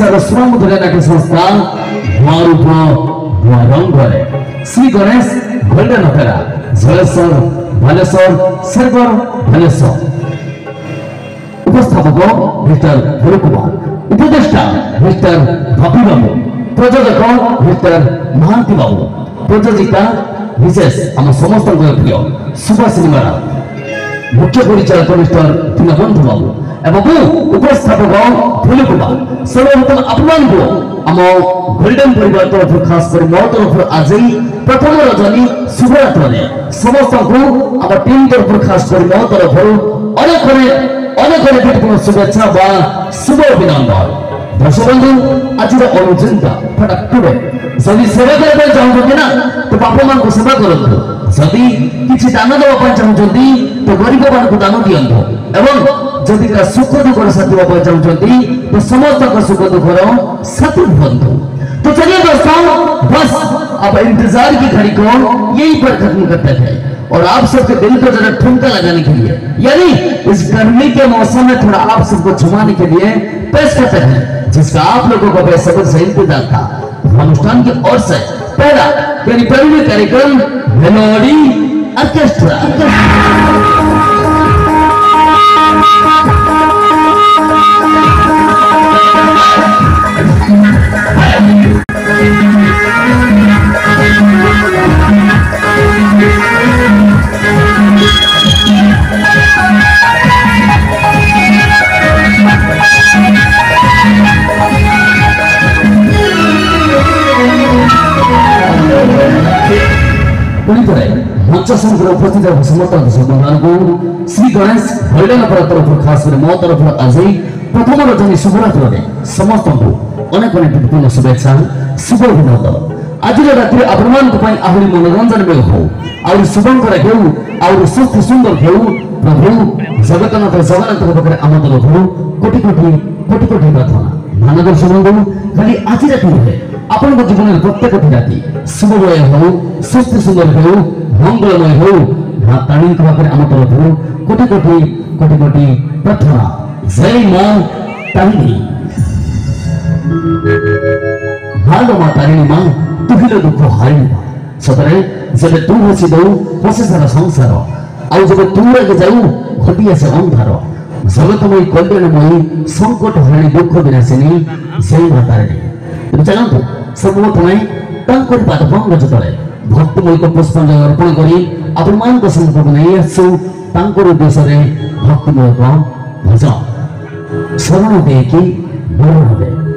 ओडिशार सुरमुद्रा नाट्य संस्था धूआरूप धूआ रंगरे श्री गणेश गोल्डन अपेरा जलेश्वर बालेश्वर सर्वर बालेश्वर उपस्थापक मिस्टर गुरु कुमार उपदेष्टा मिस्टर भापी बाबू प्रयोजक मिस्टर महांती बाबू प्रयोजिका विशेष आम समस्त प्रिय सुभाषिनी मारा मुख्य परिचालक मिस्टर दीनबंधु बाबू एवं उपस्थापक भोलू कुमार सर्वप्रथम अपमान को आम गोल्डन परिवार तरफ खास कर मो तरफ आज प्रथम रजनी शुभरात्रि समस्त को आम टीम तरफ खास कर मो तरफ अनेक शुभेच्छा बा शुभ अभिनंदन दर्शक बंधु आज अनुचिंता फटाके जदि सेवा करने चाहते ना तो बापा मां को सेवा करते जदि किसी दान देवा चाहते तो गरीब मान को दान दिंतु एवं जदि सुख दुख साथी होगा चाहते तो समस्त सुख दुखर साथी बनतु तो चलिए दोस्तों बस अब इंतजार की घड़ी को यहीं पर खत्म करते थे और आप सबके दिल को जरा ठुमका लगाने के लिए यानी इस गर्मी के मौसम में थोड़ा आप सबको झुमाने के लिए पेश करते हैं जिसका आप लोगों को बेसब्री से इंतजार था। अनुष्ठान की ओर से पहला यानी पहले कार्यक्रम मेलोडी ऑर्केस्ट्रा उपस्थित समस्त को श्री गणेश गोल्डन तरफ खास मो तरफ आज प्रथम रजनी शुभरात्रि समस्त को अनेक अनेक शुभेच्छा शुभ अभिनंदन आज रात्रि आपण आहरी मनोरंजन में हो आउ शुभंकर घेऊ आउ सुस्थ सुंदर घेऊ प्रभु जगन्नाथ पाखे आम तरफ कोटि कोटि कोटि कोटि प्रार्थना मानदर्श बंधु खाली आज राति आपण जीवन प्रत्येक राति शुभमय हो सुस्थ सुंदर हो मंगलमय हो मां तारिणी पाखे आम तरफ कोटि कोटि कोटि कोटि प्रार्थना जय मां तारिणी भालो मां तारिणी मां तुहिलो दुख हारी सतरे जब तू हसी दो हसे सारा संसार आउ जब तू आगे जाऊ घटी आसे अंधार जगतमयी कल्याणमयी संकट हरणी दुख विनाशिनी जय मां तारिणी चलतु सर्वप्रथमे पादपंकज तले भक्तमयी को पुष्पांजलि अर्पण करी आपण मान सम्मुख नहीं आसु उद्देश्य भक्तिमय भजन शरण देकी बोल